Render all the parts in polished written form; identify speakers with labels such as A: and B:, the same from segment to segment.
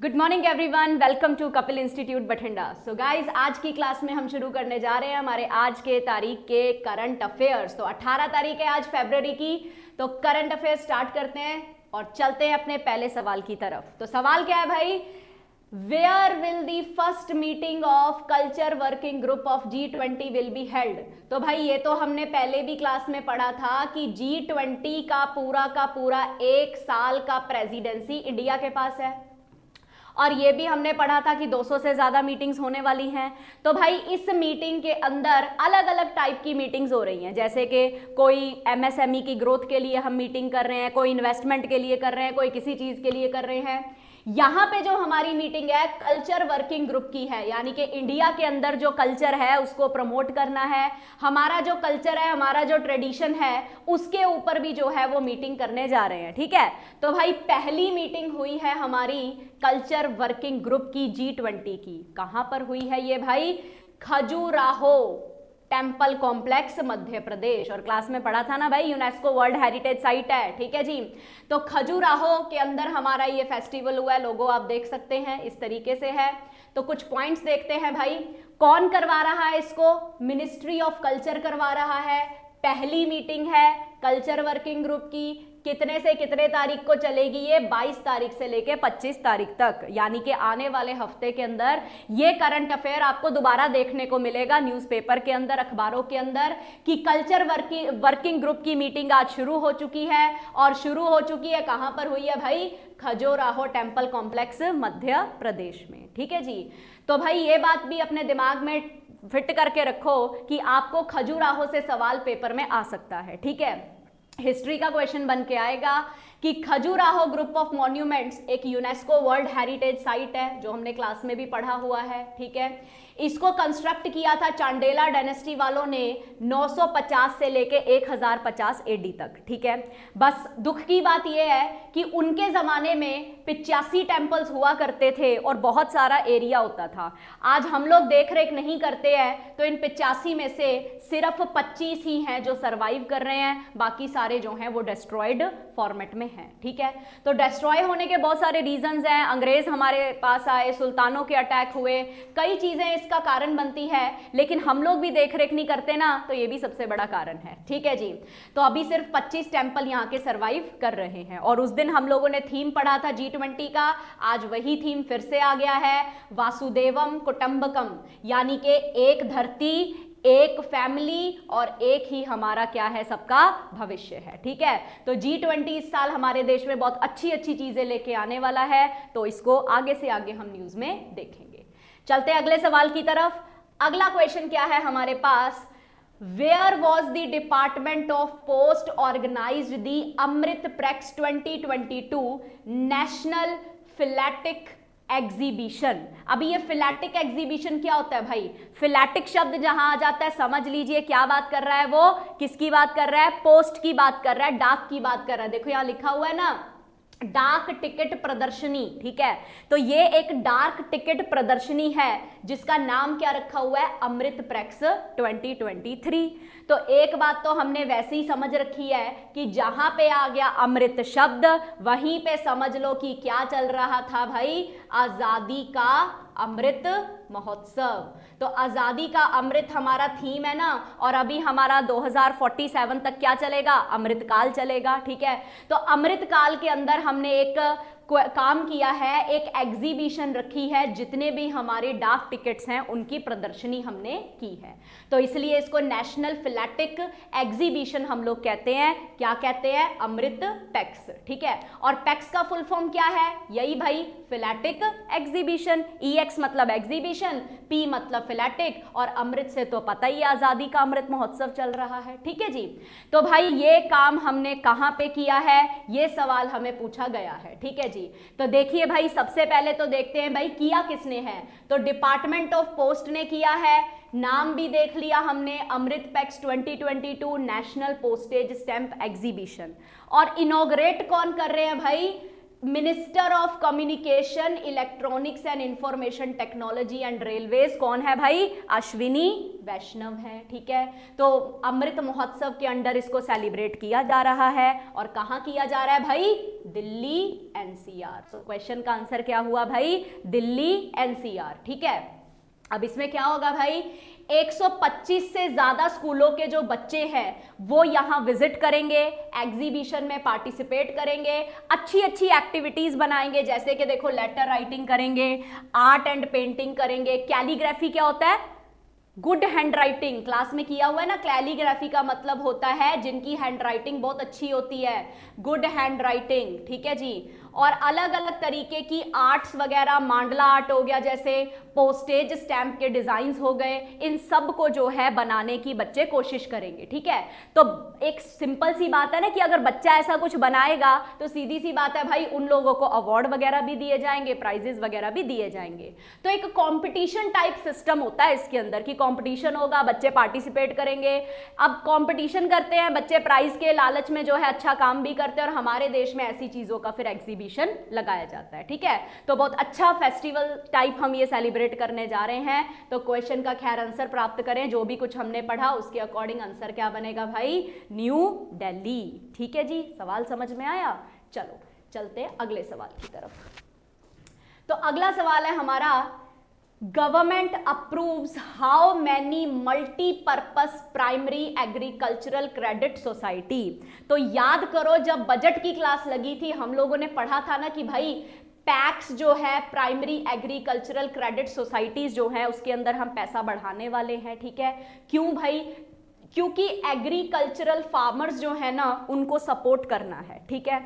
A: Good morning everyone, welcome to Kapil institute Bathinda. So guys, आज की class में हम शुरू करने जा रहे हैं हमारे आज के तारीख के करंट अफेयर्स। तो 18 तारीख है आज फरवरी की। तो करंट अफेयर्स स्टार्ट करते हैं और चलते हैं अपने पहले सवाल की तरफ। तो सवाल क्या है भाई? Where will the first meeting of culture working group of G20 will be held. तो भाई ये तो हमने पहले भी क्लास में पढ़ा था कि G20 का पूरा एक साल का प्रेसिडेंसी इंडिया के पास है, और ये भी हमने पढ़ा था कि 200 से ज़्यादा मीटिंग्स होने वाली हैं। तो भाई इस मीटिंग के अंदर अलग अलग टाइप की मीटिंग्स हो रही हैं, जैसे कि कोई MSME की ग्रोथ के लिए हम मीटिंग कर रहे हैं, कोई इन्वेस्टमेंट के लिए कर रहे हैं, कोई किसी चीज़ के लिए कर रहे हैं। यहाँ पे जो हमारी मीटिंग है कल्चर वर्किंग ग्रुप की है, यानी कि इंडिया के अंदर जो कल्चर है उसको प्रमोट करना है। हमारा जो कल्चर है, हमारा जो ट्रेडिशन है, उसके ऊपर भी जो है वो मीटिंग करने जा रहे हैं। ठीक है, तो भाई पहली मीटिंग हुई है हमारी कल्चर वर्किंग ग्रुप की G20 की। कहां पर हुई है ये भाई? Khajuraho temple complex, Madhya Pradesh. और क्लास में पढ़ा था ना भाई, यूनेस्को वर्ल्ड हेरिटेज साइट है। ठीक है जी, तो खजुराहो के अंदर हमारा ये फेस्टिवल हुआ है। लोगो आप देख सकते हैं इस तरीके से है। तो कुछ पॉइंट्स देखते हैं भाई। कौन करवा रहा है इसको? मिनिस्ट्री ऑफ कल्चर करवा रहा है। पहली मीटिंग है कल्चर वर्किंग ग्रुप की। कितने से कितने तारीख को चलेगी ये? 22 तारीख से लेके 25 तारीख तक, यानी कि आने वाले हफ्ते के अंदर ये करंट अफेयर आपको दोबारा देखने को मिलेगा न्यूज़पेपर के अंदर, अखबारों के अंदर, कि कल्चर वर्किंग ग्रुप की मीटिंग आज शुरू हो चुकी है। और शुरू हो चुकी है कहां पर हुई है भाई? खजुराहो टेम्पल कॉम्प्लेक्स, मध्य प्रदेश में। ठीक है जी, तो भाई ये बात भी अपने दिमाग में फिट करके रखो कि आपको खजुराहो से सवाल पेपर में आ सकता है। ठीक है, हिस्ट्री का क्वेश्चन बन के आएगा कि खजुराहो ग्रुप ऑफ मॉन्यूमेंट्स एक यूनेस्को वर्ल्ड हेरिटेज साइट है, जो हमने क्लास में भी पढ़ा हुआ है। ठीक है, इसको कंस्ट्रक्ट किया था चांडेला डायनेस्टी वालों ने 950 से लेके 1050 AD तक। ठीक है, बस दुख की बात यह है कि उनके ज़माने में 85 टेम्पल्स हुआ करते थे और बहुत सारा एरिया होता था। आज हम लोग देख रेख नहीं करते हैं, तो इन 85 में से सिर्फ 25 ही हैं जो सर्वाइव कर रहे हैं, बाकी सारे जो हैं वो डिस्ट्रॉयड फॉर्मेट में हैं। ठीक है, तो डिस्ट्रॉय होने के बहुत सारे रीजंस हैं। अंग्रेज हमारे पास आए, सुल्तानों के अटैक हुए, कई चीज़ें इसका कारण बनती है, लेकिन हम लोग भी देख रेख नहीं करते ना, तो ये भी सबसे बड़ा कारण है। ठीक है जी, तो अभी सिर्फ 25 टेम्पल यहाँ के सर्वाइव कर रहे हैं। और उस दिन हम लोगों ने थीम पढ़ा था G20 का, आज वही थीम फिर से आ गया है, वासुदेवम कुटुंबकम, यानी कि एक धरती, एक फैमिली और एक ही हमारा क्या है, सबका भविष्य है। ठीक है, तो G20 इस साल हमारे देश में बहुत अच्छी अच्छी चीजें लेके आने वाला है, तो इसको आगे से आगे हम न्यूज में देखेंगे। चलते हैं अगले सवाल की तरफ। अगला क्वेश्चन क्या है हमारे पास? Where was the department of post organised the Amrit Pex 2022 national philatelic exhibition. अभी ये फिलैटिक एग्जीबिशन क्या होता है भाई? फिलैटिक शब्द जहां आ जाता है समझ लीजिए क्या बात कर रहा है वो, किसकी बात कर रहा है? पोस्ट की बात कर रहा है, डाक की बात कर रहा है। देखो यहां लिखा हुआ है ना, डाक टिकट प्रदर्शनी। ठीक है, तो ये एक डाक टिकट प्रदर्शनी है जिसका नाम क्या रखा हुआ है? अमृत प्रेक्स 2023। तो एक बात तो हमने वैसे ही समझ रखी है कि जहां पे आ गया अमृत शब्द, वहीं पे समझ लो कि क्या चल रहा था भाई? आजादी का अमृत महोत्सव। तो आजादी का अमृत हमारा थीम है ना, और अभी हमारा 2047 तक क्या चलेगा? अमृत काल चलेगा। ठीक है, तो अमृत काल के अंदर हमने एक काम किया है, एक एग्जीबिशन रखी है, जितने भी हमारे डाक टिकट्स हैं उनकी प्रदर्शनी हमने की है। तो इसलिए इसको नेशनल फिलैटिक एग्जीबिशन हम लोग कहते हैं। क्या कहते हैं? अमृत पैक्स। ठीक है, और पैक्स का फुल फॉर्म क्या है? यही भाई, फिलैटिक एग्जीबिशन। EX मतलब एग्जीबिशन, P मतलब फिलैटिक, और अमृत से तो पता ही आजादी का अमृत महोत्सव चल रहा है। ठीक है जी, तो भाई ये काम हमने कहां पे किया है, ये सवाल हमें पूछा गया है। ठीक है जी, तो देखिए भाई, सबसे पहले तो देखते हैं भाई किया किसने है। तो डिपार्टमेंट ऑफ पोस्ट ने किया है, नाम भी देख लिया हमने, Amrit Pex 2022 national postage stamp exhibition. और इनॉग्रेट कौन कर रहे हैं भाई? Minister of communication, electronics and information technology and railways कौन है भाई? अश्विनी वैष्णव है, ठीक है। तो अमृत महोत्सव के अंडर इसको सेलिब्रेट किया जा रहा है, और कहां किया जा रहा है भाई? दिल्ली एनसीआर। तो क्वेश्चन का आंसर क्या हुआ भाई? दिल्ली एनसीआर, ठीक है। अब इसमें क्या होगा भाई? 125 से ज्यादा स्कूलों के जो बच्चे हैं वो यहां विजिट करेंगे, एग्जीबिशन में पार्टिसिपेट करेंगे, अच्छी अच्छी एक्टिविटीज बनाएंगे, जैसे कि देखो लेटर राइटिंग करेंगे, आर्ट एंड पेंटिंग करेंगे। कैलीग्राफी क्या होता है? गुड हैंड राइटिंग, क्लास में किया हुआ है ना। कैलीग्राफी का मतलब होता है जिनकी हैंड राइटिंग बहुत अच्छी होती है, गुड हैंड राइटिंग, ठीक है जी। और अलग अलग तरीके की आर्ट्स वगैरह, मांडला आर्ट हो गया, जैसे पोस्टेज स्टैंप के डिजाइन्स हो गए, इन सब को जो है बनाने की बच्चे कोशिश करेंगे, ठीक है। तो एक सिंपल सी बात है ना कि अगर बच्चा ऐसा कुछ बनाएगा तो सीधी सी बात है भाई, उन लोगों को अवार्ड वगैरह भी दिए जाएंगे, प्राइजेस वगैरह भी दिए जाएंगे। तो एक कॉम्पिटिशन टाइप सिस्टम होता है इसके अंदर कि कॉम्पिटिशन होगा, बच्चे पार्टिसिपेट करेंगे। अब कॉम्पिटिशन करते हैं बच्चे, प्राइज के लालच में जो है अच्छा काम भी करते हैं, और हमारे देश में ऐसी चीजों का फिर एग्जीबिशन लगाया जाता है, ठीक है। तो बहुत अच्छा फेस्टिवल टाइप हम ये सेलिब्रेट करने जा रहे हैं। तो क्वेश्चन का खैर आंसर प्राप्त करें, जो भी कुछ हमने पढ़ा उसके अकॉर्डिंग आंसर क्या बनेगा भाई? न्यू दिल्ली, ठीक है जी। सवाल समझ में आया? चलो चलते हैं अगले सवाल की तरफ। तो अगला सवाल है हमारा, government approves how many multipurpose primary agricultural credit society. तो याद करो, जब बजट की क्लास लगी थी हम लोगों ने पढ़ा था ना कि भाई पैक्स जो है, प्राइमरी एग्रीकल्चरल क्रेडिट सोसाइटीज जो है, उसके अंदर हम पैसा बढ़ाने वाले हैं, ठीक है। क्यों भाई? क्योंकि एग्रीकल्चरल फार्मर्स जो है ना उनको सपोर्ट करना है, ठीक है।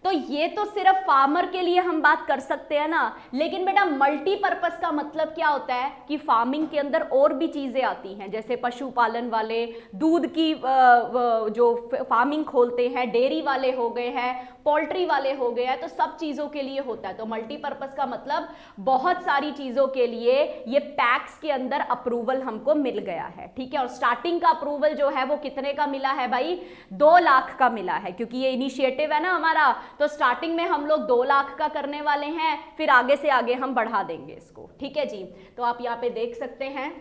A: तो ये तो सिर्फ फार्मर के लिए हम बात कर सकते हैं ना, लेकिन बेटा मल्टीपर्पस का मतलब क्या होता है कि फार्मिंग के अंदर और भी चीजें आती हैं, जैसे पशुपालन वाले, दूध की जो फार्मिंग खोलते हैं, डेयरी वाले हो गए हैं, पोल्ट्री वाले हो गए हैं, तो सब चीजों के लिए होता है। तो मल्टीपर्पस का मतलब बहुत सारी चीजों के लिए ये पैक्स के अंदर अप्रूवल हमको मिल गया है, ठीक है। और स्टार्टिंग का अप्रूवल जो है वो कितने का मिला है भाई? 2 लाख का मिला है, क्योंकि ये इनिशिएटिव है ना हमारा। तो स्टार्टिंग में हम लोग 2 लाख का करने वाले हैं, फिर आगे से आगे हम बढ़ा देंगे इसको, ठीक है जी। तो आप यहाँ पे देख सकते हैं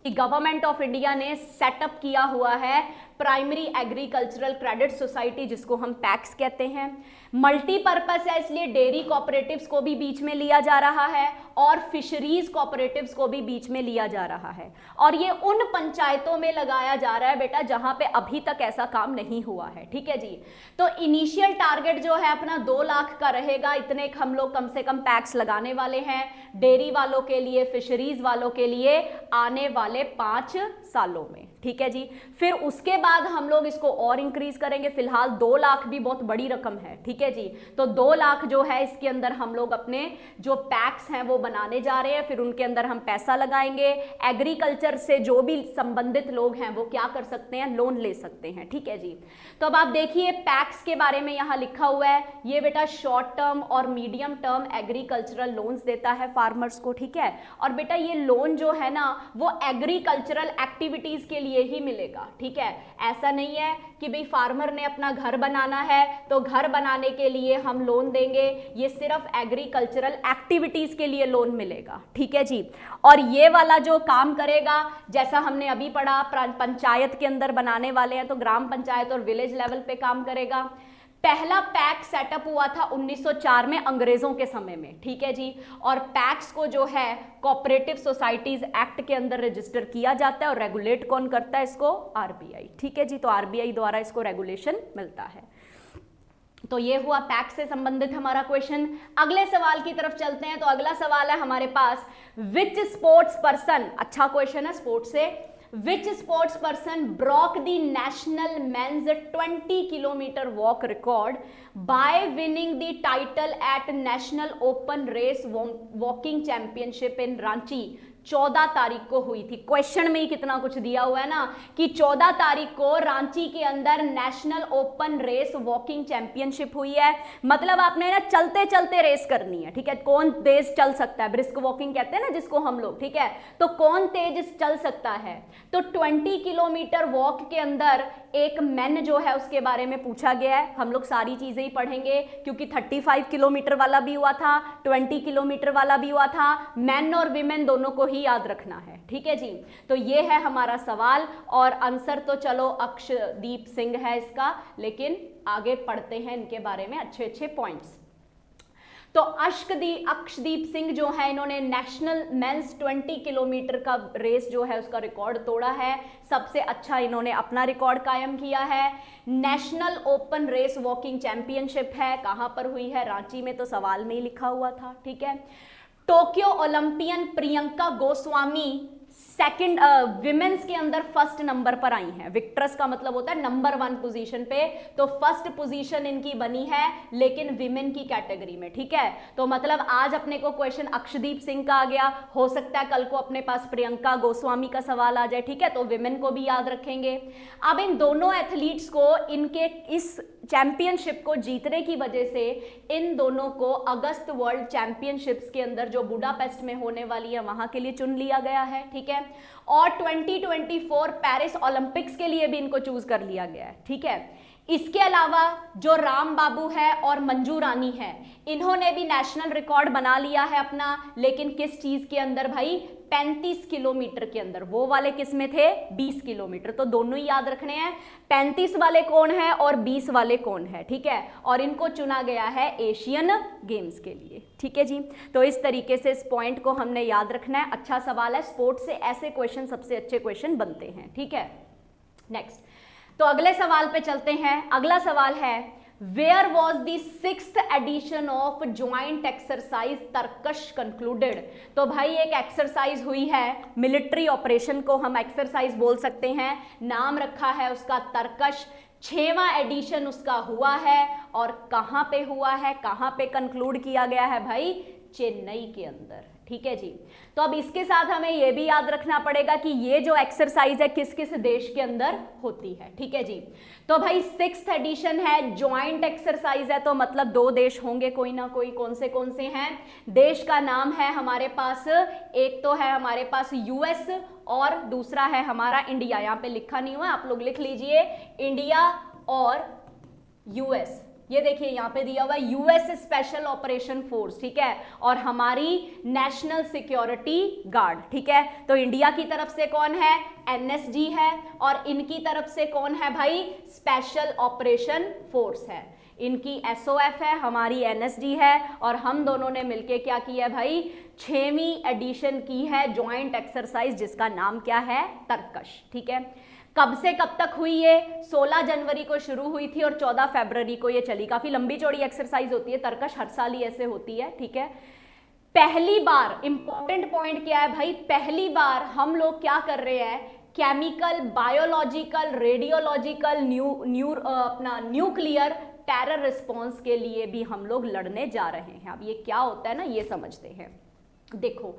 A: कि गवर्नमेंट ऑफ इंडिया ने सेटअप किया हुआ है प्राइमरी एग्रीकल्चरल क्रेडिट सोसाइटी, जिसको हम पैक्स कहते हैं। मल्टीपर्पस है, इसलिए डेयरी कोऑपरेटिव्स को भी बीच में लिया जा रहा है और फिशरीज कोऑपरेटिव्स को भी बीच में लिया जा रहा है। और ये उन पंचायतों में लगाया जा रहा है बेटा जहां पे अभी तक ऐसा काम नहीं हुआ है, ठीक है जी। तो इनिशियल टारगेट जो है अपना 2 लाख का रहेगा, इतने हम लोग कम से कम पैक्स लगाने वाले हैं डेयरी वालों के लिए, फिशरीज वालों के लिए आने वाले 5 सालों में, ठीक है जी। फिर उसके बाद हम लोग इसको और इंक्रीज करेंगे। फिलहाल 2 लाख भी बहुत बड़ी रकम है, ठीक है जी। तो 2 लाख जो है इसके अंदर हम लोग अपने जो पैक्स हैं वो बनाने जा रहे हैं, फिर उनके अंदर हम पैसा लगाएंगे। एग्रीकल्चर से जो भी संबंधित लोग हैं वो क्या कर सकते हैं? लोन ले सकते हैं, ठीक है जी। तो अब आप देखिए पैक्स के बारे में यहाँ लिखा हुआ है, ये बेटा शॉर्ट टर्म और मीडियम टर्म एग्रीकल्चरल लोन्स देता है फार्मर्स को, ठीक है। और बेटा ये लोन जो है ना वो एग्रीकल्चरल एक्टिविटीज के लिए ही मिलेगा, ठीक है। ऐसा नहीं है कि भाई फार्मर ने अपना घर बनाना है तो घर बनाने के लिए हम लोन देंगे, ये सिर्फ एग्रीकल्चरल एक्टिविटीज के लिए लोन मिलेगा, ठीक है जी। और ये वाला जो काम करेगा, जैसा हमने अभी पढ़ा, पंचायत के अंदर बनाने वाले हैं तो ग्राम पंचायत और विलेज लेवल पे काम करेगा। पहला पैक सेटअप हुआ था 1904 में अंग्रेजों के समय में, ठीक है जी। और पैक्स को जो है कोऑपरेटिव सोसाइटीज एक्ट के अंदर रजिस्टर किया जाता है और रेगुलेट कौन करता है इसको? आरबीआई, ठीक है जी। तो आरबीआई द्वारा इसको रेगुलेशन मिलता है। तो ये हुआ पैक्स से संबंधित हमारा क्वेश्चन। अगले सवाल की तरफ चलते हैं। तो अगला सवाल है हमारे पास, विच स्पोर्ट्स पर्सन, अच्छा क्वेश्चन है स्पोर्ट्स से, which sports person broke the national men's 20 kilometer walk record by winning the title at National Open Race Walking Championship in Ranchi 14 तारीख को हुई थी। क्वेश्चन में ही कितना कुछ दिया हुआ है ना कि 14 तारीख को रांची के अंदर national open race walking championship हुई है। मतलब आपने ना चलते चलते रेस करनी है, ठीक है। कौन तेज चल सकता है, ब्रिस्क वॉकिंग कहते हैं ना जिसको हम लोग, ठीक है। तो कौन तेज चल सकता है, तो 20 किलोमीटर वॉक के अंदर एक मैन जो है उसके बारे में पूछा गया है। हम लोग सारी चीजें ही पढ़ेंगे क्योंकि 35 किलोमीटर वाला भी हुआ था, 20 किलोमीटर वाला भी हुआ था। मैन और विमेन दोनों को ही याद रखना है, ठीक है जी। तो ये है हमारा सवाल और आंसर तो चलो अक्षदीप सिंह है इसका, लेकिन आगे पढ़ते हैं इनके बारे में अच्छे अच्छे पॉइंट्स। तो अक्षदीप सिंह जो है इन्होंने नेशनल मेंस 20 किलोमीटर का रेस जो है उसका रिकॉर्ड तोड़ा है। सबसे अच्छा इन्होंने अपना रिकॉर्ड कायम किया है। National open race walking championship है, कहां पर हुई है, रांची में, तो सवाल में ही लिखा हुआ था, ठीक है। Tokyo Olympian Priyanka Goswami second women's के अंदर फर्स्ट नंबर पर आई हैं। विक्ट्रस का मतलब होता है नंबर 1 पोजीशन पे, तो फर्स्ट पोजीशन इनकी बनी है लेकिन विमेन की कैटेगरी में, ठीक है। तो मतलब आज अपने को क्वेश्चन अक्षदीप सिंह का आ गया, हो सकता है कल को अपने पास प्रियंका गोस्वामी का सवाल आ जाए, ठीक है। तो विमेन को भी याद रखेंगे। अब इन दोनों एथलीट्स को इनके इस चैंपियनशिप को जीतने की वजह से इन दोनों को अगस्त वर्ल्ड चैंपियनशिप्स के अंदर जो बुडापेस्ट में होने वाली है वहां के लिए चुन लिया गया है, ठीक है। और 2024 पेरिस ओलंपिक्स के लिए भी इनको चूज कर लिया गया है, ठीक है। इसके अलावा जो राम बाबू है और मंजू रानी है, इन्होंने भी नेशनल रिकॉर्ड बना लिया है अपना, लेकिन किस चीज के अंदर भाई, 35 किलोमीटर के अंदर। वो वाले किस में थे, 20 किलोमीटर, तो दोनों ही याद रखने हैं। 35 वाले कौन है और 20 वाले कौन है, ठीक है। और इनको चुना गया है एशियन गेम्स के लिए, ठीक है जी। तो इस तरीके से इस पॉइंट को हमने याद रखना है। अच्छा सवाल है, स्पोर्ट्स से ऐसे क्वेश्चन सबसे अच्छे क्वेश्चन बनते हैं, ठीक है। नेक्स्ट, तो अगले सवाल पे चलते हैं। अगला सवाल है, where was the 6th edition of joint exercise Tarkash concluded. तो भाई एक एक्सरसाइज हुई है, मिलिट्री ऑपरेशन को हम एक्सरसाइज बोल सकते हैं, नाम रखा है उसका तरकश। 6वां एडिशन उसका हुआ है और कहां पे हुआ है, कहां पे कंक्लूड किया गया है भाई, चेन्नई के अंदर, ठीक है जी। तो अब इसके साथ हमें यह भी याद रखना पड़ेगा कि ये जो एक्सरसाइज है किस किस देश के अंदर होती है, ठीक है जी। तो भाई 6th एडिशन है, ज्वाइंट एक्सरसाइज है, तो मतलब 2 देश होंगे कोई ना कोई। कौन से हैं देश का नाम है हमारे पास, एक तो है हमारे पास यूएस और दूसरा है हमारा इंडिया। यहां पे लिखा नहीं हुआ, आप लोग लिख लीजिए, इंडिया और यूएस। ये देखिए यहाँ पे दिया हुआ है यूएस स्पेशल ऑपरेशन फोर्स, ठीक है, और हमारी नेशनल सिक्योरिटी गार्ड, ठीक है। तो इंडिया की तरफ से कौन है, एनएसजी है, और इनकी तरफ से कौन है भाई, स्पेशल ऑपरेशन फोर्स है। इनकी एसओएफ है, हमारी एनएसजी है, और हम दोनों ने मिलके क्या किया है भाई, 6वीं एडिशन की है ज्वाइंट एक्सरसाइज, जिसका नाम क्या है, तरकश, ठीक है। कब से कब तक हुई ये, 16 जनवरी को शुरू हुई थी और 14 फरवरी को ये चली। काफी लंबी चौड़ी एक्सरसाइज होती है, तरकश हर साल ही ऐसे होती है, ठीक है। पहली बार, इंपॉर्टेंट पॉइंट क्या है भाई, पहली बार हम लोग क्या कर रहे हैं, chemical, biological, radiological, nuclear terror response के लिए भी हम लोग लड़ने जा रहे हैं। अब ये क्या होता है ना, ये समझते हैं। देखो,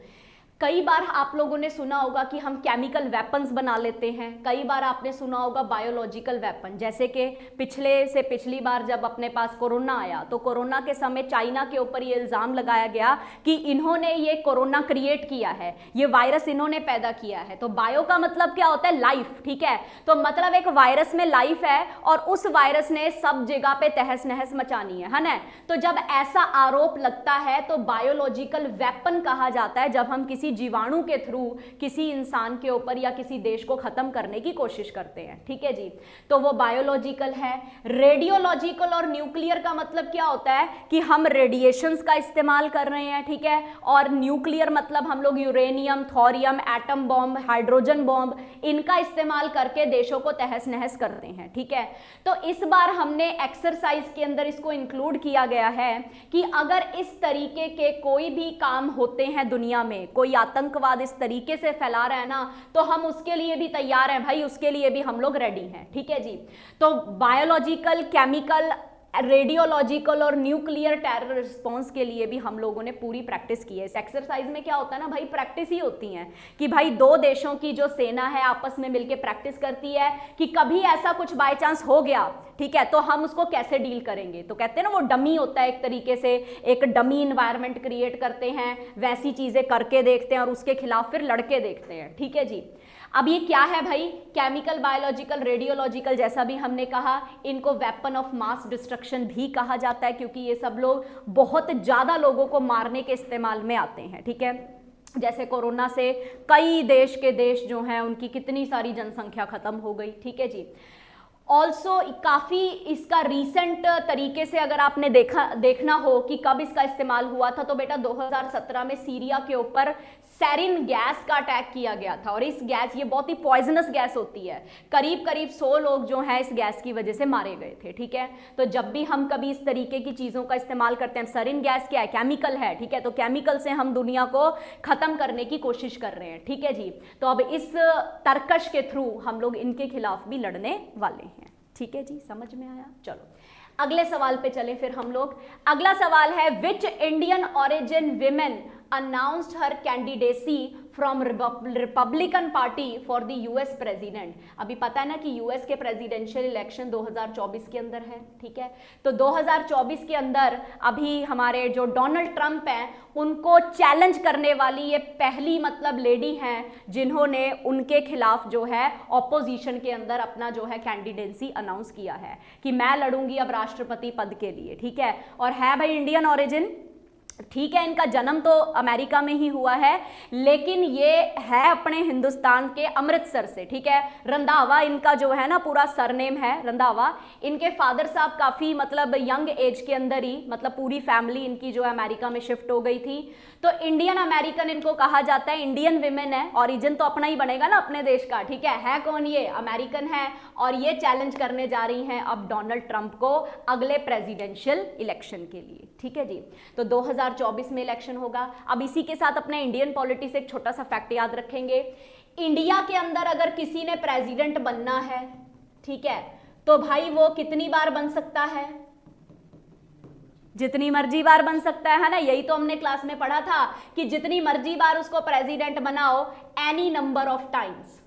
A: कई बार आप लोगों ने सुना होगा कि हम केमिकल वेपन्स बना लेते हैं, कई बार आपने सुना होगा बायोलॉजिकल वेपन। जैसे कि पिछली बार जब अपने पास कोरोना आया, तो कोरोना के समय चाइना के ऊपर ये इल्ज़ाम लगाया गया कि इन्होंने ये कोरोना क्रिएट किया है, ये वायरस इन्होंने पैदा किया है। तो बायो का मतलब क्या होता है, लाइफ, ठीक है। तो मतलब एक वायरस में लाइफ है और उस वायरस ने सब जगह पे तहस नहस मचानी है ना। तो जब ऐसा आरोप लगता है तो बायोलॉजिकल वेपन कहा जाता है, जब हम किसी जीवाणु के थ्रू किसी इंसान के ऊपर या किसी देश को खत्म करने की कोशिश करते हैं, ठीक है जी। तो वो बायोलॉजिकल है। रेडियोलॉजिकल और न्यूक्लियर का मतलब क्या होता है कि हम रेडिएशंस का इस्तेमाल कर रहे हैं, ठीक है। और न्यूक्लियर मतलब हम लोग uranium, thorium, atom bomb, hydrogen bomb, इनका इस्तेमाल करके देशों को तहस नहस करते हैं, ठीक है। तो इस बार हमने एक्सरसाइज के अंदर इसको इंक्लूड किया गया है कि अगर इस तरीके के कोई भी काम होते हैं दुनिया में, कोई आतंकवाद इस तरीके से फैला रहा है ना, तो हम उसके लिए भी तैयार हैं भाई, उसके लिए भी हम लोग रेडी हैं, ठीक है जी। तो बायोलॉजिकल, केमिकल रेडियोलॉजिकल और न्यूक्लियर टेरर रिस्पॉन्स के लिए भी हम लोगों ने पूरी प्रैक्टिस की है। इस एक्सरसाइज में क्या होता है ना भाई, प्रैक्टिस ही होती है कि भाई दो देशों की जो सेना है आपस में मिलकर प्रैक्टिस करती है कि कभी ऐसा कुछ बाय चांस हो गया, ठीक है, तो हम उसको कैसे डील करेंगे। तो कहते हैं ना वो डमी होता है, एक तरीके से एक डमी इन्वायरमेंट क्रिएट करते हैं, वैसी चीजें करके देखते हैं और उसके खिलाफ फिर लड़के देखते हैं। ठीक है जी। अब ये क्या है भाई, केमिकल, बायोलॉजिकल, रेडियोलॉजिकल, जैसा भी हमने कहा, इनको वेपन ऑफ मास डिस्ट्रक्शन भी कहा जाता है क्योंकि ये सब लोग बहुत ज्यादा लोगों को मारने के इस्तेमाल में आते हैं। ठीक है, जैसे कोरोना से कई देश जो हैं उनकी कितनी सारी जनसंख्या खत्म हो गई। ठीक है जी। ऑल्सो काफ़ी इसका रीसेंट तरीके से अगर आपने देखना हो कि कब इसका इस्तेमाल हुआ था, तो बेटा 2017 में सीरिया के ऊपर सैरिन गैस का अटैक किया गया था। और इस गैस, ये बहुत ही पॉइजनस गैस होती है, करीब करीब 100 लोग जो हैं इस गैस की वजह से मारे गए थे। ठीक है, तो जब भी हम कभी इस तरीके की चीज़ों का इस्तेमाल करते हैं, सैरिन गैस क्या है, केमिकल है। ठीक है, तो केमिकल से हम दुनिया को ख़त्म करने की कोशिश कर रहे हैं। ठीक है जी। तो अब इस तर्कश के थ्रू हम लोग इनके खिलाफ भी लड़ने वाले हैं। ठीक है जी, समझ में आया। चलो अगले सवाल पे चले फिर हम लोग। अगला सवाल है, which Indian origin women announced her candidacy from Republican party for the US president. अभी पता है ना कि यूएस के प्रेसिडेंशियल इलेक्शन 2024 के अंदर है। ठीक है, तो 2024 के अंदर अभी हमारे जो डोनाल्ड ट्रंप हैं उनको चैलेंज करने वाली ये पहली मतलब लेडी हैं जिन्होंने उनके खिलाफ जो है ऑपोजिशन के अंदर अपना जो है कैंडिडेंसी अनाउंस किया है कि मैं लड़ूंगी अब राष्ट्रपति पद के लिए। ठीक है, और है भाई इंडियन ओरिजिन। ठीक है, इनका जन्म तो अमेरिका में ही हुआ है लेकिन ये है अपने हिंदुस्तान के अमृतसर से। ठीक है, रंधावा इनका जो है ना पूरा सरनेम है, रंधावा। इनके फादर साहब काफ़ी मतलब यंग एज के अंदर ही मतलब पूरी फैमिली इनकी जो है अमेरिका में शिफ्ट हो गई थी। तो इंडियन अमेरिकन इनको कहा जाता है, इंडियन विमेन है, ओरिजिन तो अपना ही बनेगा ना अपने देश का। ठीक है कौन ये, अमेरिकन है और ये चैलेंज करने जा रही हैं अब डोनाल्ड ट्रंप को अगले प्रेसिडेंशियल इलेक्शन के लिए। ठीक है जी, तो 2024 में इलेक्शन होगा। अब इसी के साथ अपने इंडियन पॉलिटिक्स एक छोटा सा फैक्ट याद रखेंगे, इंडिया के अंदर अगर किसी ने प्रेसिडेंट बनना है, ठीक है, तो भाई वो कितनी बार बन सकता है, जितनी मर्जी बार बन सकता है ना। यही तो हमने क्लास में पढ़ा था कि जितनी मर्जी बार उसको प्रेसिडेंट बनाओ, एनी नंबर ऑफ टाइम्स।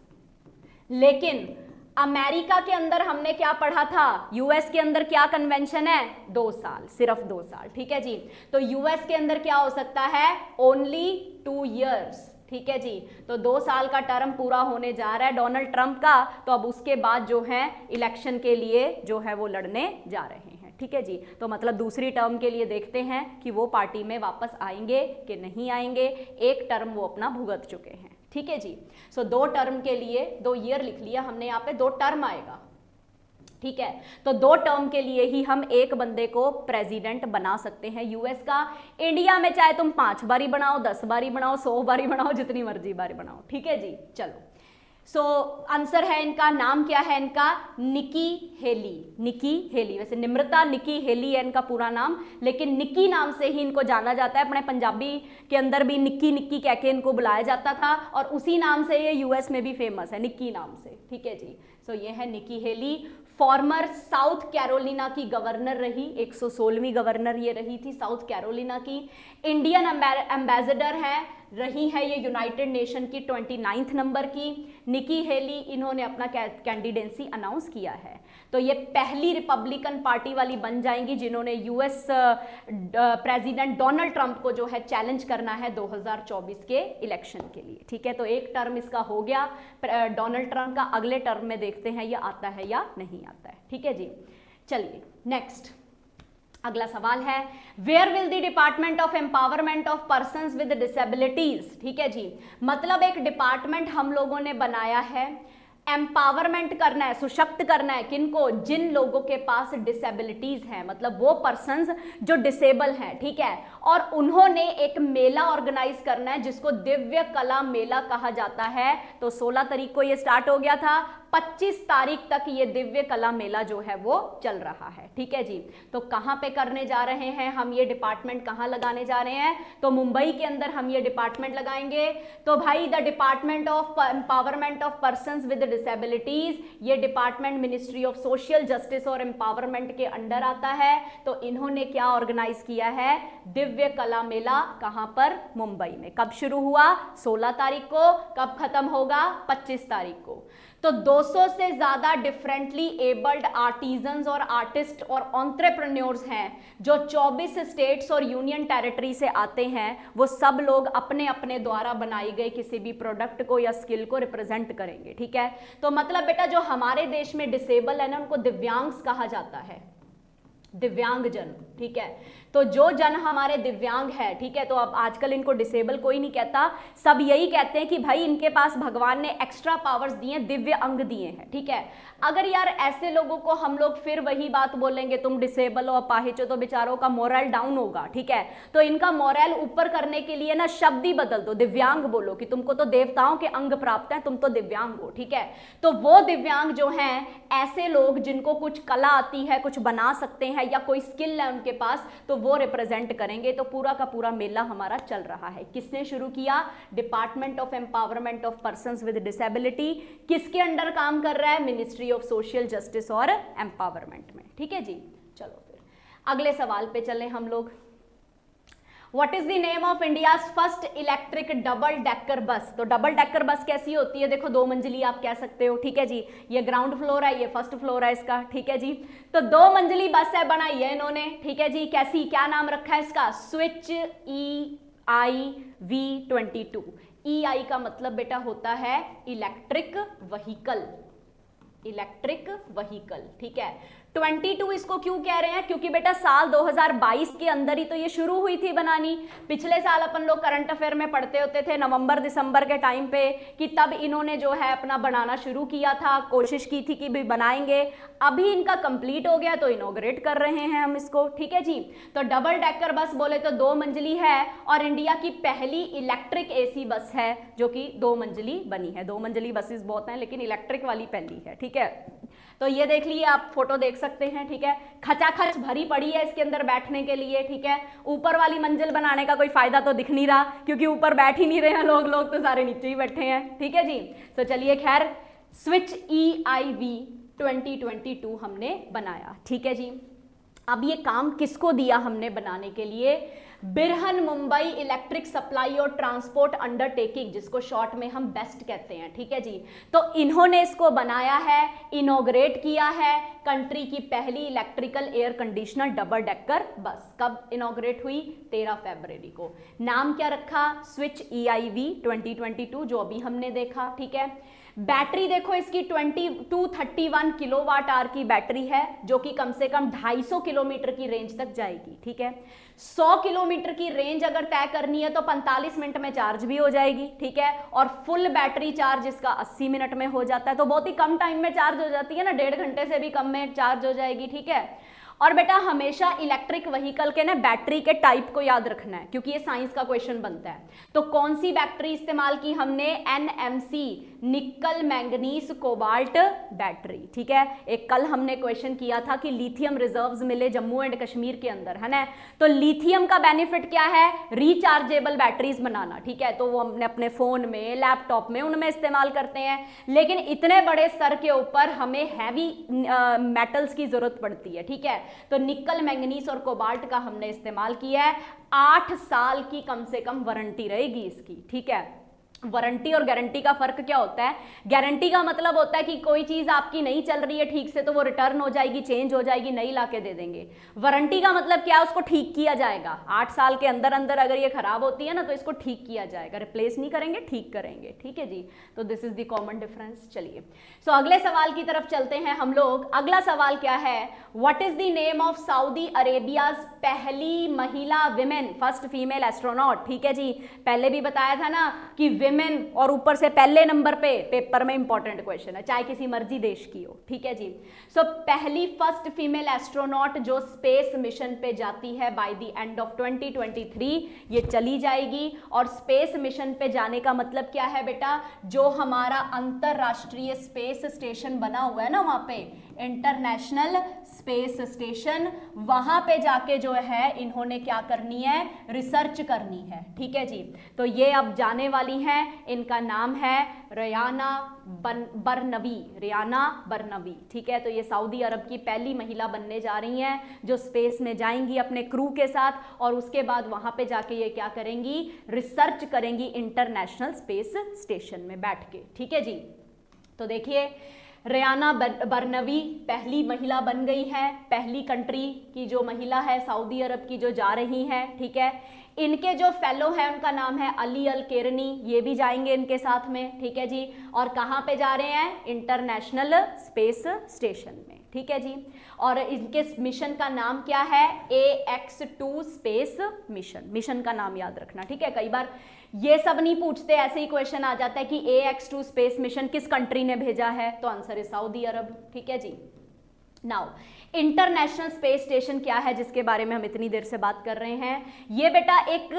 A: लेकिन अमेरिका के अंदर हमने क्या पढ़ा था, यूएस के अंदर क्या कन्वेंशन है, 2 साल, सिर्फ 2 साल। ठीक है जी, तो यूएस के अंदर क्या हो सकता है, ओनली 2 years। ठीक है जी, तो 2 साल का टर्म पूरा होने जा रहा है डोनाल्ड ट्रंप का, तो अब उसके बाद जो है इलेक्शन के लिए जो है वो लड़ने जा रहे हैं। ठीक है जी, तो मतलब दूसरी टर्म के लिए देखते हैं कि वो पार्टी में वापस आएंगे कि नहीं आएंगे। एक टर्म वो अपना भुगत चुके हैं। ठीक है जी, सो 2 टर्म के लिए 2 ईयर लिख लिया हमने, यहाँ पे 2 टर्म आएगा। ठीक है, तो 2 टर्म के लिए ही हम एक बंदे को प्रेसिडेंट बना सकते हैं यूएस का। इंडिया में चाहे तुम 5 बारी बनाओ, 10 बारी बनाओ, 100 बारी बनाओ, जितनी मर्जी बारी बनाओ। ठीक है जी, चलो सो आंसर है इनका, नाम क्या है इनका, निकी हेली। निकी हेली, वैसे निम्रता निकी हेली है इनका पूरा नाम, लेकिन निकी नाम से ही इनको जाना जाता है। अपने पंजाबी के अंदर भी निक्की निक्की कह के इनको बुलाया जाता था और उसी नाम से ये यूएस में भी फेमस है, निक्की नाम से। ठीक है जी, सो ये है Nikki Haley, former South Carolina की गवर्नर रही, 116वीं गवर्नर ये रही थी साउथ कैरोलिना की। इंडियन एम्बेसडर है, रही है ये यूनाइटेड नेशन की 29th नंबर की। निकी हेली इन्होंने अपना कैंडिडेंसी अनाउंस किया है, तो ये पहली रिपब्लिकन पार्टी वाली बन जाएंगी जिन्होंने यूएस प्रेसिडेंट डोनाल्ड ट्रंप को जो है चैलेंज करना है 2024 के इलेक्शन के लिए। ठीक है, तो एक टर्म इसका हो गया डोनाल्ड ट्रंप का, अगले टर्म में देखते हैं ये आता है या नहीं आता है। ठीक है जी, चलिए नेक्स्ट अगला सवाल है, where will the department of empowerment of persons with disabilities. ठीक है जी, मतलब एक डिपार्टमेंट हम लोगों ने बनाया है, एम्पावरमेंट करना है, सशक्त करना है किनको, जिन लोगों के पास डिसेबिलिटीज हैं, मतलब वो पर्संस जो डिसेबल हैं। ठीक है, और उन्होंने एक मेला ऑर्गेनाइज करना है जिसको दिव्य कला मेला कहा जाता है। तो 16 तारीख को ये स्टार्ट हो गया था, 25 तारीख तक ये दिव्य कला मेला जो है वो चल रहा है। ठीक है जी, तो कहां पे करने जा रहे हैं हम, ये डिपार्टमेंट कहां लगाने जा रहे हैं, तो मुंबई के अंदर हम ये डिपार्टमेंट लगाएंगे। तो भाई the department of empowerment of persons with disabilities, ये department ministry of social justice और एम्पावरमेंट के अंडर आता है। तो इन्होंने क्या ऑर्गेनाइज किया है, दिव्य कला मेला, कहां पर, मुंबई में। कब शुरू हुआ, 16 तारीख को, कब खत्म होगा, 25 तारीख को। तो 200 से ज्यादा डिफरेंटली एबल्ड आर्टिजन्स और आर्टिस्ट और एंटरप्रेन्योर्स हैं जो 24 स्टेट्स और यूनियन टेरिटरी से आते हैं। वो सब लोग अपने अपने द्वारा बनाई गए किसी भी प्रोडक्ट को या स्किल को रिप्रेजेंट करेंगे। ठीक है, तो मतलब बेटा जो हमारे देश में डिसेबल है ना, उनको दिव्यांग कहा जाता है, दिव्यांग जन। ठीक है, तो जो जन हमारे दिव्यांग है, ठीक है, तो अब आजकल इनको डिसेबल कोई नहीं कहता, सब यही कहते हैं कि भाई इनके पास भगवान ने एक्स्ट्रा पावर्स दिए, दिव्य अंग दिए हैं। ठीक है, अगर यार ऐसे लोगों को हम लोग फिर वही बात बोलेंगे तुम डिसेबल हो, अपाहिज हो, तो बेचारों का मोरल डाउन होगा। ठीक है, तो इनका मोरल ऊपर करने के लिए ना शब्द ही बदल दो, दिव्यांग बोलो कि तुमको तो देवताओं के अंग प्राप्त हैं, तुम तो दिव्यांग हो। ठीक है, तो वो दिव्यांग जो हैं, ऐसे लोग जिनको कुछ कला आती है, कुछ बना सकते हैं या कोई स्किल है उनके पास, तो वो रिप्रेजेंट करेंगे। तो पूरा का पूरा मेला हमारा चल रहा है। किसने शुरू किया, department of empowerment of persons with disability. किसके अंडर काम कर रहा है, मिनिस्ट्री ऑफ सोशल जस्टिस और एम्पावरमेंट में। ठीक है जी, चलो फिर अगले सवाल पे चलें हम लोग। What is the name of India's first electric double decker bus? तो डबल डेकर बस कैसी होती है, देखो 2 मंजिली आप कह सकते हो। ठीक है जी, ये ग्राउंड फ्लोर है, ये फर्स्ट फ्लोर है इसका। ठीक है जी, तो 2 मंजिली बस है, बनाई है इन्होंने। ठीक है जी, कैसी, क्या नाम रखा है इसका, स्विच EIV22। EI का मतलब बेटा होता है इलेक्ट्रिक व्हीकल, इलेक्ट्रिक व्हीकल। ठीक है, 22 इसको क्यों कह रहे हैं, क्योंकि बेटा साल 2022 के अंदर ही तो ये शुरू हुई थी बनानी। पिछले साल अपन लोग करंट अफेयर में पढ़ते होते थे नवंबर दिसंबर के टाइम पे कि तब इन्होंने जो है अपना बनाना शुरू किया था, कोशिश की थी कि भी बनाएंगे। अभी इनका कंप्लीट हो गया तो इनॉग्रेट कर रहे हैं हम इसको। ठीक है जी, तो डबल डेकर बस बोले तो 2 मंजिली है और इंडिया की पहली इलेक्ट्रिक AC बस है जो कि 2 मंजिली बनी है। 2 मंजिली बसेस बहुत हैं लेकिन इलेक्ट्रिक वाली पहली है। ठीक है, तो ये देख लिए आप, फोटो देख सकते हैं। ठीक है, खचाखच भरी पड़ी है इसके अंदर बैठने के लिए। ठीक है, ऊपर वाली मंजिल बनाने का कोई फायदा तो दिख नहीं रहा क्योंकि ऊपर बैठ ही नहीं रहे हैं लोग तो सारे नीचे ही बैठे हैं। ठीक है जी, तो चलिए खैर, स्विच EIV 2022 हमने बनाया। ठीक है जी, अब ये काम किसको दिया हमने बनाने के लिए, बिरहन मुंबई इलेक्ट्रिक सप्लाई और ट्रांसपोर्ट अंडरटेकिंग, जिसको शॉर्ट में हम बेस्ट कहते हैं। ठीक है जी, तो इन्होंने इसको बनाया है, इनॉग्रेट किया है, कंट्री की पहली electrical air conditioner double decker bus. कब इनॉग्रेट हुई, 13 फरवरी को। नाम क्या रखा, स्विच EIV 2022, जो अभी हमने देखा। ठीक है, बैटरी देखो इसकी 231 किलोवाट आवर की बैटरी है जो कि कम से कम 250 किलोमीटर की रेंज तक जाएगी। ठीक है, 100 किलोमीटर की रेंज अगर तय करनी है तो 45 मिनट में चार्ज भी हो जाएगी। ठीक है, और फुल बैटरी चार्ज इसका 80 मिनट में हो जाता है, तो बहुत ही कम टाइम में चार्ज हो जाती है ना, 1.5 घंटे से भी कम में चार्ज हो जाएगी। ठीक है, और बेटा हमेशा इलेक्ट्रिक व्हीकल के ना बैटरी के टाइप को याद रखना है क्योंकि ये साइंस का क्वेश्चन बनता है। तो कौन सी बैटरी इस्तेमाल की हमने, NMC, निकल मैंगनीज कोबाल्ट बैटरी। ठीक है, एक कल हमने क्वेश्चन किया था कि लिथियम रिजर्व्स मिले जम्मू एंड कश्मीर के अंदर, है ना, तो लिथियम का बेनिफिट क्या है, रिचार्जेबल बैटरीज बनाना। ठीक है, तो वो हमने अपने फोन में, लैपटॉप में, उनमें इस्तेमाल करते हैं, लेकिन इतने बड़े स्तर के ऊपर हमें हैवी मेटल्स की जरूरत पड़ती है। ठीक है, तो निकल मैंगनीज और कोबाल्ट का हमने इस्तेमाल किया है। 8 साल की कम से कम वारंटी रहेगी इसकी। ठीक है, वारंटी और गारंटी का फर्क क्या होता है, गारंटी का मतलब होता है कि कोई चीज आपकी नहीं चल रही है ठीक से तो वो रिटर्न हो जाएगी, चेंज हो जाएगी, नई लाके दे देंगे। वारंटी का मतलब क्या है, उसको ठीक किया जाएगा। 8 साल के अंदर अंदर अगर ये खराब होती है ना तो इसको ठीक किया जाएगा, रिप्लेस नहीं करेंगे, ठीक करेंगे। ठीक है जी, तो this is the common difference. चलिए सो अगले सवाल की तरफ चलते हैं हम लोग। अगला सवाल क्या है, what is the name of Saudi Arabia's पहली महिला विमेन, फर्स्ट फीमेल एस्ट्रोनॉट। ठीक है जी, पहले भी बताया था ना कि विमेन, और ऊपर से पहले नंबर पे पेपर में इंपॉर्टेंट क्वेश्चन है, चाहे किसी मर्जी देश की हो, ठीक है जी। सो पहली फर्स्ट फीमेल एस्ट्रोनॉट जो स्पेस मिशन पे जाती है बाय द एंड ऑफ 2023, ये चली जाएगी। और स्पेस मिशन पे जाने का मतलब क्या है बेटा, जो हमारा अंतरराष्ट्रीय स्पेस स्टेशन बना हुआ है ना, वहां पे इंटरनेशनल स्पेस स्टेशन, वहां पे जाके जो है इन्होंने क्या करनी है, रिसर्च करनी है, ठीक है जी। तो ये अब जाने वाली हैं, इनका नाम है रियाना बरनवी, रियाना बरनवी, ठीक है। तो ये सऊदी अरब की पहली महिला बनने जा रही हैं जो स्पेस में जाएंगी अपने क्रू के साथ, और उसके बाद वहां पे जाके ये क्या करेंगी, रिसर्च करेंगी इंटरनेशनल स्पेस स्टेशन में बैठ के, ठीक है जी। तो देखिए रियाना बरनवी पहली महिला बन गई है, पहली कंट्री की जो महिला है सऊदी अरब की जो जा रही हैं, ठीक है। इनके जो फेलो है उनका नाम है अली अल केरनी, ये भी जाएंगे इनके साथ में, ठीक है जी। और कहाँ पे जा रहे हैं, इंटरनेशनल स्पेस स्टेशन में, ठीक है जी। और इनके मिशन का नाम क्या है, AX2 स्पेस मिशन, मिशन का नाम याद रखना, ठीक है। कई बार ये सब नहीं पूछते, ऐसे ही क्वेश्चन आ जाता है कि AX2 स्पेस मिशन किस कंट्री ने भेजा है, तो आंसर है सऊदी अरब, ठीक है जी। नाउ इंटरनेशनल स्पेस स्टेशन क्या है जिसके बारे में हम इतनी देर से बात कर रहे हैं, ये बेटा एक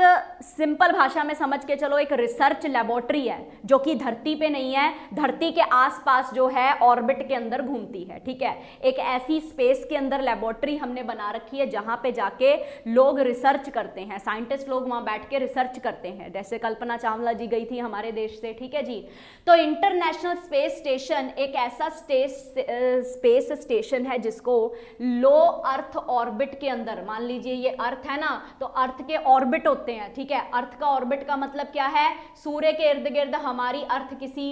A: सिंपल भाषा में समझ के चलो, एक रिसर्च लेबोरेटरी है जो कि धरती पे नहीं है, धरती के आसपास जो है ऑर्बिट के अंदर घूमती है, ठीक है। एक ऐसी स्पेस के अंदर लेबोरेटरी हमने बना रखी है जहां पे जाके लोग रिसर्च करते हैं, साइंटिस्ट लोग वहां बैठ के रिसर्च करते हैं, जैसे कल्पना चावला जी गई थी हमारे देश से, ठीक है जी। तो इंटरनेशनल स्पेस स्टेशन एक ऐसा स्पेस स्टेशन है जिसको लो अर्थ ऑर्बिट के अंदर, मान लीजिए ये अर्थ है ना, तो अर्थ के ऑर्बिट होते हैं, ठीक है। अर्थ का ऑर्बिट का मतलब क्या है, सूर्य के इर्द गिर्द हमारी अर्थ किसी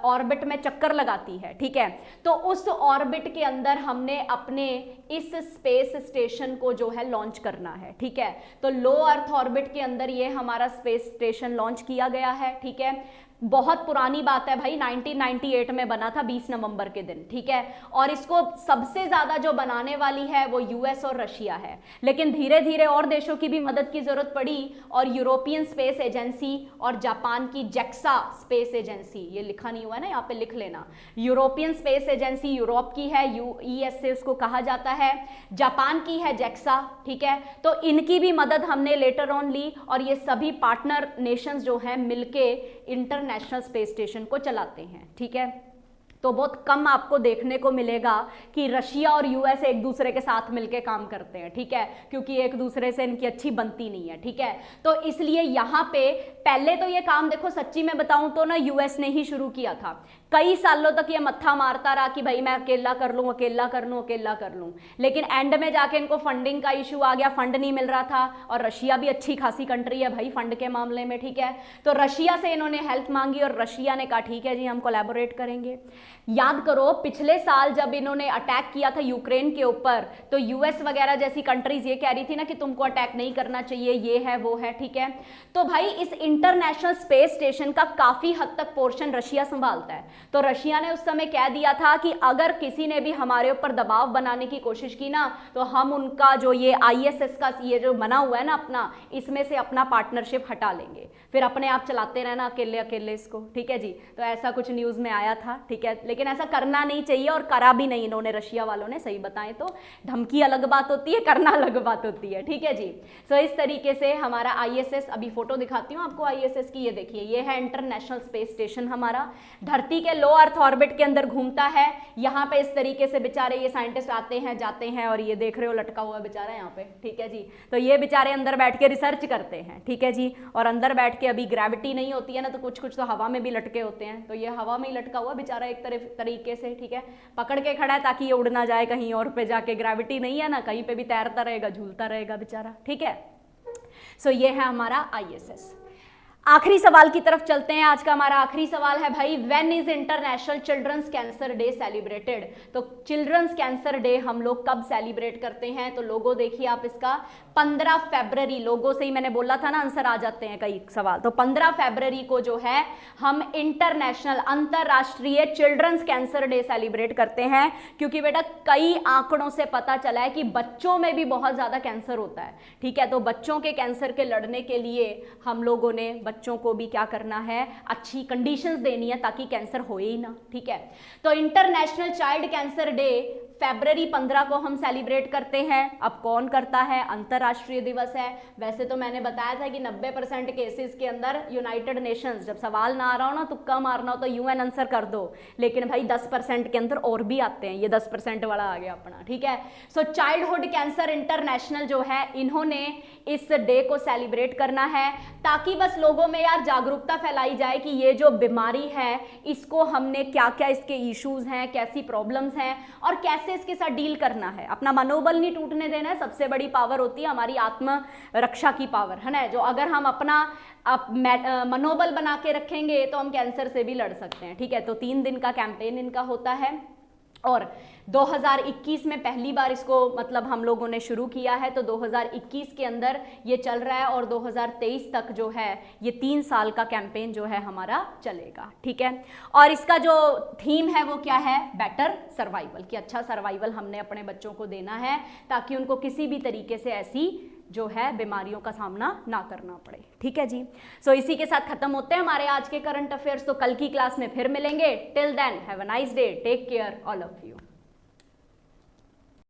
A: ऑर्बिट में चक्कर लगाती है, ठीक है। तो उस ऑर्बिट के अंदर हमने अपने इस स्पेस स्टेशन को जो है लॉन्च करना है, ठीक है। तो लो अर्थ ऑर्बिट के अंदर ये हमारा स्पेस स्टेशन लॉन्च किया गया है, ठीक है। बहुत पुरानी बात है भाई, 1998 में बना था 20 नवंबर के दिन, ठीक है। और इसको सबसे ज्यादा जो बनाने वाली है वो यूएस और रशिया है, लेकिन धीरे धीरे और देशों की भी मदद की जरूरत पड़ी, और यूरोपियन स्पेस एजेंसी और जापान की जेक्सा स्पेस एजेंसी, ये लिखा नहीं हुआ है ना, यहाँ पे लिख लेना, यूरोपियन स्पेस एजेंसी यूरोप की है, यूईएस से उसको कहा जाता है, जापान की है जेक्सा, ठीक है। तो इनकी भी मदद हमने लेटर ऑन ली, और ये सभी पार्टनर नेशंस जो हैं मिलके इंटरनेशनल स्पेस स्टेशन को चलाते हैं, ठीक है। तो बहुत कम आपको देखने को मिलेगा कि रशिया और यूएस एक दूसरे के साथ मिलके काम करते हैं, ठीक है, क्योंकि एक दूसरे से इनकी अच्छी बनती नहीं है, ठीक है। तो इसलिए यहाँ पे पहले तो ये काम देखो, सच्ची में बताऊं तो ना यूएस ने ही शुरू किया था। कई सालों तक ये मत्था मारता रहा कि भाई मैं अकेला कर लूं, अकेला कर लूं, अकेला कर लूं, लेकिन एंड में जाके इनको फंडिंग का इशू आ गया, फंड नहीं मिल रहा था। और रशिया भी अच्छी खासी कंट्री है भाई फंड के मामले में, ठीक है। तो रशिया से इन्होंने हेल्प मांगी और रशिया ने कहा ठीक है जी हम कोलैबोरेट करेंगे। याद करो पिछले साल जब इन्होंने अटैक किया था यूक्रेन के ऊपर, तो यूएस वगैरह जैसी कंट्रीज ये कह रही थी ना कि तुमको अटैक नहीं करना चाहिए, ये है वो है, ठीक है। तो भाई इस इंटरनेशनल स्पेस स्टेशन का काफी हद तक पोर्शन रशिया संभालता है। तो रशिया ने उस समय कह दिया था कि अगर किसी ने भी हमारे ऊपर दबाव बनाने की कोशिश की ना, तो हम उनका जो ये आईएसएस का ये जो बना हुआ है ना अपना, इसमें से अपना पार्टनरशिप हटा लेंगे, फिर अपने आप चलाते रहना अकेले अकेले इसको, ठीक है जी। तो ऐसा कुछ न्यूज में आया था, ठीक है, लेकिन ऐसा करना नहीं चाहिए और करा भी नहीं इन्होंने, रशिया वालों ने, सही बताएं तो। धमकी अलग बात होती है, करना अलग बात होती है, ठीक है जी। सो इस तरीके से हमारा आईएसएस, अभी फोटो दिखाती हूँ आपको आईएसएस की, ये देखिए ये है इंटरनेशनल स्पेस स्टेशन हमारा, धरती के लो अर्थ ऑर्बिट के अंदर घूमता है। यहाँ पे इस तरीके से बेचारे ये साइंटिस्ट आते हैं जाते हैं, और ये देख रहे हो लटका हुआ बेचारा यहाँ पे, ठीक है जी। तो ये बेचारे अंदर बैठ के रिसर्च करते हैं, ठीक है जी। और अंदर बैठ के, अभी ग्रेविटी नहीं होती है ना, तो कुछ कुछ तो हवा में भी लटके होते हैं, तो ये हवा में ही लटका हुआ बेचारा एक तरीके से, ठीक है, पकड़ के खड़ा है ताकि ये उड़ ना जाए कहीं और पे जाके, ग्रेविटी नहीं है ना, कहीं पे भी तैरता रहेगा, झूलता रहेगा बेचारा, ठीक है। सो ये है हमारा आईएसएस। आखिरी सवाल की तरफ चलते हैं। आज का हमारा आखिरी सवाल है भाई, when is international children's cancer day celebrated. तो चिल्ड्रंस कैंसर डे हम लोग कब सेलिब्रेट करते हैं, तो लोगो देखिए आप इसका, 15 फरवरी, लोगो से ही मैंने बोला था ना आंसर आ जाते हैं कई सवाल। तो 15 फरवरी को जो है हम इंटरनेशनल, अंतरराष्ट्रीय चिल्ड्रंस कैंसर डे सेलिब्रेट करते हैं, क्योंकि बेटा कई आंकड़ों से पता चला है कि बच्चों में भी बहुत ज्यादा कैंसर होता है, ठीक है। तो बच्चों के कैंसर के लड़ने के लिए हम लोगों ने बच्चों को भी क्या करना है, अच्छी कंडीशंस देनी है ताकि कैंसर होए ही ना, ठीक है। तो इंटरनेशनल चाइल्ड कैंसर डे फरवरी 15 को हम सेलिब्रेट करते हैं। अब कौन करता है, अंतरराष्ट्रीय दिवस है। वैसे तो मैंने बताया था कि 90% केसेस के अंदर यूनाइटेड नेशंस, जब सवाल ना आ रहा हो ना, तुक्का मारना हो तो यूएन आंसर कर दो, लेकिन भाई 10% के अंदर और भी आते हैं, ये 10% वाला आ गया अपना, ठीक है। सो चाइल्डहुड कैंसर इंटरनेशनल जो है, इन्होंने इस डे को सेलिब्रेट करना है ताकि बस लोगों में यार जागरूकता फैलाई जाए कि ये जो बीमारी है इसको हमने क्या क्या इसके इश्यूज हैं, कैसी प्रॉब्लम्स हैं और कैसे इसके साथ डील करना है। अपना मनोबल नहीं टूटने देना है। सबसे बड़ी पावर होती है हमारी आत्म रक्षा की पावर, है ना, जो अगर हम अपना मनोबल बना के रखेंगे तो हम कैंसर से भी लड़ सकते हैं, ठीक है। तो 3 दिन का कैंपेन इनका होता है और 2021 में पहली बार इसको मतलब हम लोगों ने शुरू किया है, तो 2021 के अंदर ये चल रहा है और 2023 तक जो है ये 3 साल का कैंपेन जो है हमारा चलेगा, ठीक है। और इसका जो थीम है वो क्या है, बेटर सर्वाइवल, कि अच्छा सर्वाइवल हमने अपने बच्चों को देना है ताकि उनको किसी भी तरीके से ऐसी जो है बीमारियों का सामना ना करना पड़े, ठीक है जी। सो इसी के साथ खत्म होते हैं हमारे आज के करंट अफेयर्स। तो कल की क्लास में फिर मिलेंगे। Till then have a nice day, take care all of you.